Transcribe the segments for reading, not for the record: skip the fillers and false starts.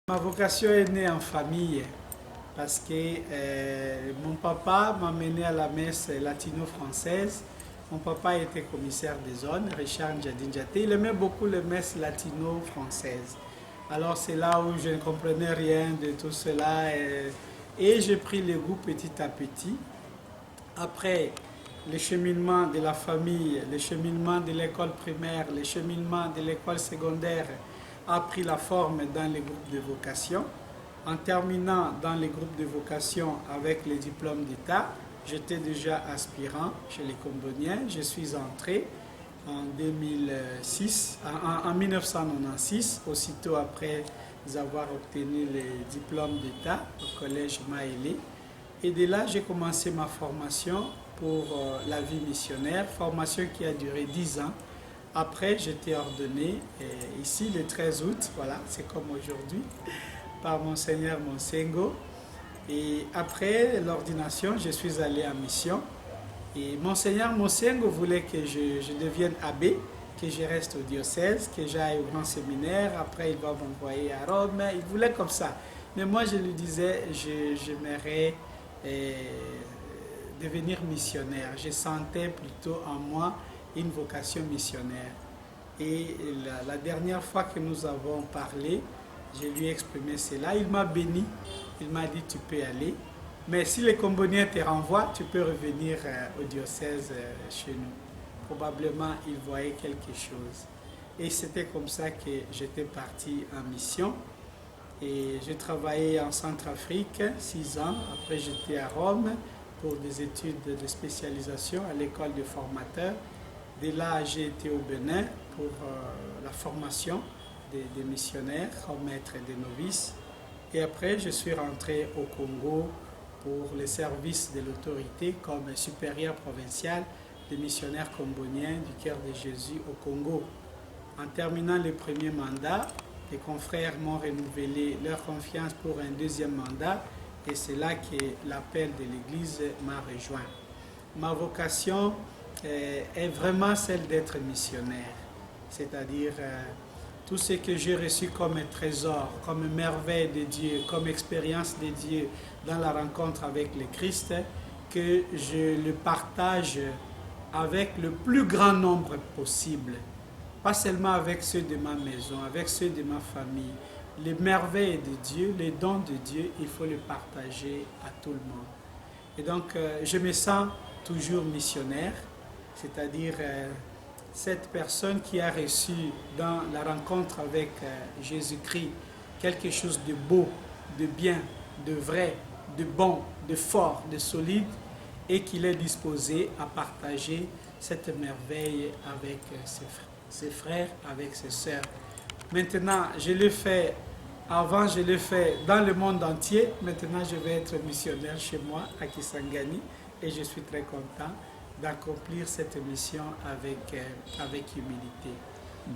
Ma vocation est née en famille parce que mon papa m'a mené à la messe latino-française. Mon papa était commissaire des zones, Richard Ndjadinjate. Il aimait beaucoup les messes latino-françaises. Alors c'est là où je ne comprenais rien de tout cela et j'ai pris le goût petit à petit. Après le cheminement de la famille, le cheminement de l'école primaire, le cheminement de l'école secondaire a pris la forme dans les groupes de vocation. En terminant dans les groupes de vocation avec les diplômes d'État, j'étais déjà aspirant chez les Comboniens. Je suis entré en 1996, aussitôt après avoir obtenu les diplômes d'État au collège Maélé. Et de là, j'ai commencé ma formation pour la vie missionnaire, formation qui a duré 10 ans. Après, j'étais ordonné ici le 13 août, voilà, c'est comme aujourd'hui, par Monseigneur Monsengo. Et après l'ordination, je suis allé en mission. Et Monseigneur Monsengo voulait que je devienne abbé, que je reste au diocèse, que j'aille au grand séminaire. Après, il va m'envoyer à Rome. Il voulait comme ça. Mais moi, je lui disais, j'aimerais devenir missionnaire. Je sentais plutôt en moi une vocation missionnaire. Et la dernière fois que nous avons parlé, je lui ai exprimé cela. Il m'a béni. Il m'a dit, tu peux aller. Mais si les Comboniens te renvoient, tu peux revenir au diocèse chez nous. Probablement, il voyait quelque chose. Et c'était comme ça que j'étais parti en mission. Et j'ai travaillé en Centrafrique 6 ans. Après, j'étais à Rome pour des études de spécialisation à l'école de formateurs. De là, j'ai été au Bénin pour la formation des missionnaires comme maître et des novices. Et après, je suis rentré au Congo pour les services de l'autorité comme supérieur provincial des missionnaires comboniens du Cœur de Jésus au Congo. En terminant le premier mandat, les confrères m'ont renouvelé leur confiance pour un deuxième mandat et c'est là que l'appel de l'Église m'a rejoint. Ma vocation est vraiment celle d'être missionnaire, c'est-à-dire tout ce que j'ai reçu comme trésor, comme merveille de Dieu, comme expérience de Dieu dans la rencontre avec le Christ, que je le partage avec le plus grand nombre possible. Pas seulement avec ceux de ma maison, avec ceux de ma famille. Les merveilles de Dieu, les dons de Dieu, il faut les partager à tout le monde. Et donc, je me sens toujours missionnaire, c'est-à-dire cette personne qui a reçu dans la rencontre avec Jésus-Christ quelque chose de beau, de bien, de vrai, de bon, de fort, de solide, et qu'il est disposé à partager cette merveille avec ses frères, avec ses sœurs. Maintenant, je l'ai fait, avant je l'ai fait dans le monde entier, maintenant je vais être missionnaire chez moi, à Kisangani, et je suis très content d'accomplir cette mission avec humilité.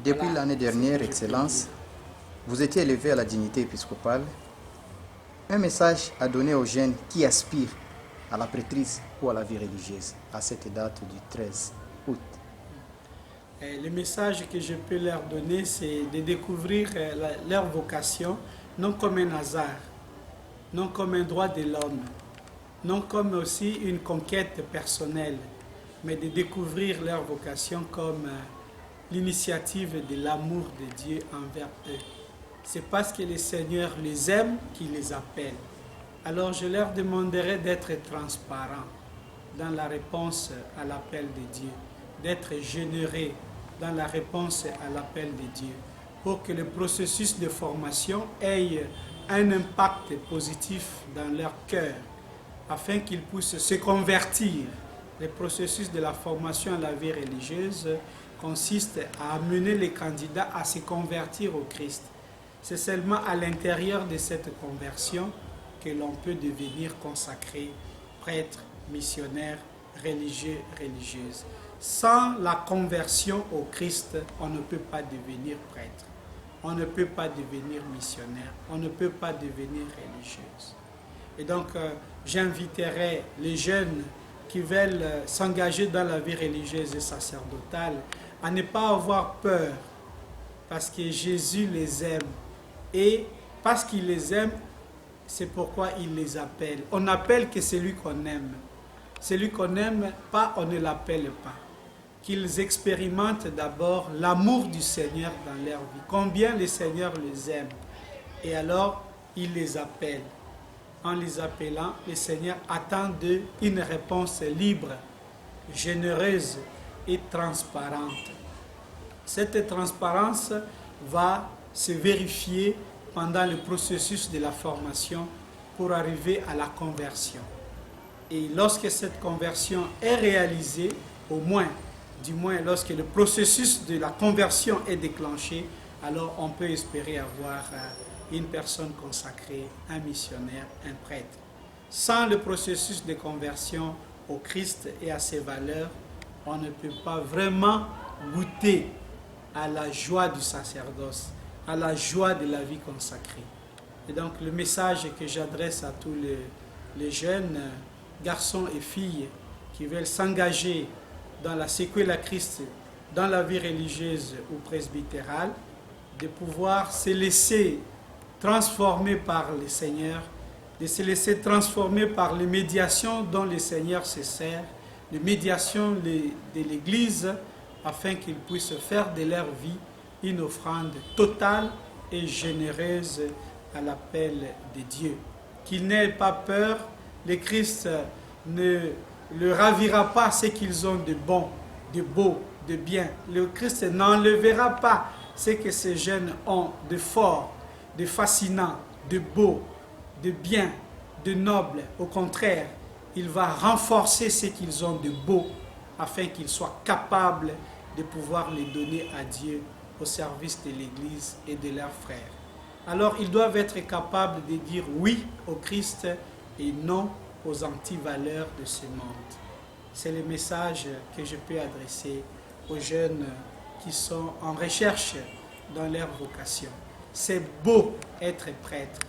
Depuis l'année dernière, Excellence, vous étiez élevé à la dignité épiscopale. Un message à donner aux jeunes qui aspirent à la prêtrise ou à la vie religieuse à cette date du 13 août. Le message que je peux leur donner, c'est de découvrir leur vocation, non comme un hasard, non comme un droit de l'homme, non comme aussi une conquête personnelle, mais de découvrir leur vocation comme l'initiative de l'amour de Dieu envers eux. C'est parce que le Seigneur les aime qu'il les appelle. Alors je leur demanderai d'être transparents dans la réponse à l'appel de Dieu, d'être généreux dans la réponse à l'appel de Dieu, pour que le processus de formation ait un impact positif dans leur cœur, afin qu'ils puissent se convertir. Le processus de la formation à la vie religieuse consiste à amener les candidats à se convertir au Christ. C'est seulement à l'intérieur de cette conversion que l'on peut devenir consacré, prêtre, missionnaire, religieux, religieuse. Sans la conversion au Christ, on ne peut pas devenir prêtre, on ne peut pas devenir missionnaire, on ne peut pas devenir religieuse. Et donc, j'inviterai les jeunes qui veulent s'engager dans la vie religieuse et sacerdotale à ne pas avoir peur, parce que Jésus les aime et Parce qu'il les aime, c'est pourquoi il les appelle. On n'appelle que celui qu'on aime. Celui qu'on n'aime pas, on ne l'appelle pas. Qu'ils expérimentent d'abord l'amour du Seigneur dans leur vie. Combien le Seigneur les aime. Et alors, il les appelle. En les appelant, le Seigneur attend d'eux une réponse libre, généreuse et transparente. Cette transparence va se vérifier pendant le processus de la formation pour arriver à la conversion. Et lorsque cette conversion est réalisée, du moins lorsque le processus de la conversion est déclenché, alors on peut espérer avoir une personne consacrée, un missionnaire, un prêtre. Sans le processus de conversion au Christ et à ses valeurs, on ne peut pas vraiment goûter à la joie du sacerdoce, à la joie de la vie consacrée. Et donc le message que j'adresse à tous les jeunes garçons et filles qui veulent s'engager dans la séquelle à Christ, dans la vie religieuse ou presbytérale, de pouvoir se laisser transformer par le Seigneur, de se laisser transformer par les médiations dont le Seigneur se sert, les médiations de l'Église, afin qu'ils puissent faire de leur vie une offrande totale et généreuse à l'appel de Dieu. Qu'ils n'aient pas peur, le Christ ne leur ravira pas ce qu'ils ont de bon, de beau, de bien. Le Christ n'enlèvera pas ce que ces jeunes ont de fort, de fascinant, de beau, de bien, de noble. Au contraire, il va renforcer ce qu'ils ont de beau afin qu'ils soient capables de pouvoir les donner à Dieu au service de l'Église et de leurs frères. Alors, ils doivent être capables de dire oui au Christ et non aux antivaleurs de ce monde. C'est le message que je peux adresser aux jeunes qui sont en recherche dans leur vocation. C'est beau être prêtre,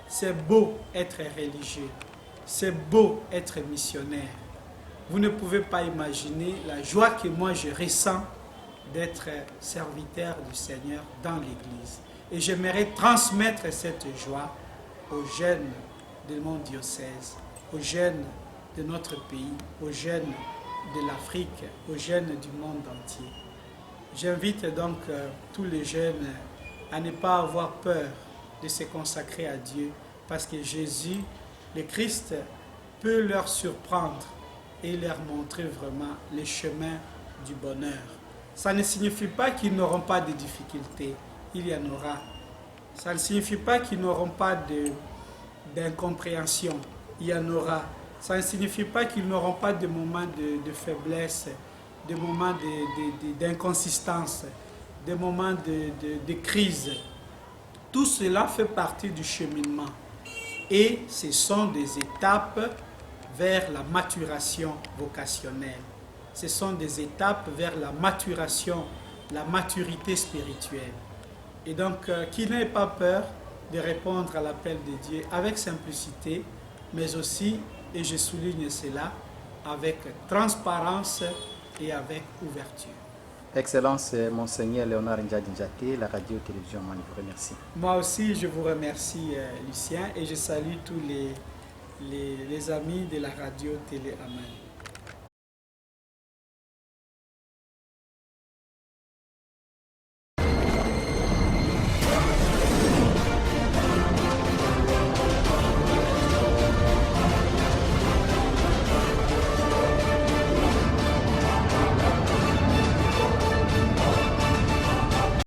c'est beau être religieux, c'est beau être missionnaire. Vous ne pouvez pas imaginer la joie que moi je ressens d'être serviteur du Seigneur dans l'Église. Et j'aimerais transmettre cette joie aux jeunes de mon diocèse, aux jeunes de notre pays, aux jeunes de l'Afrique, aux jeunes du monde entier. J'invite donc tous les jeunes à ne pas avoir peur de se consacrer à Dieu, parce que Jésus, le Christ, peut leur surprendre et leur montrer vraiment les chemins du bonheur. Ça ne signifie pas qu'ils n'auront pas de difficultés, il y en aura. Ça ne signifie pas qu'ils n'auront pas d'incompréhension, il y en aura. Ça ne signifie pas qu'ils n'auront pas de moments de faiblesse, des moments d'inconsistance, des moments de crise. Tout cela fait partie du cheminement. Et ce sont des étapes vers la maturation vocationnelle. Ce sont des étapes vers la maturation, la maturité spirituelle. Et donc, qu'il n'ait pas peur de répondre à l'appel de Dieu avec simplicité, mais aussi, et je souligne cela, avec transparence et avec ouverture. Excellence, Monseigneur Léonard Ndjadinjate, la radio-télévision Mani vous remercie. Moi aussi, je vous remercie, Lucien, et je salue tous les amis de la radio-télé Amani.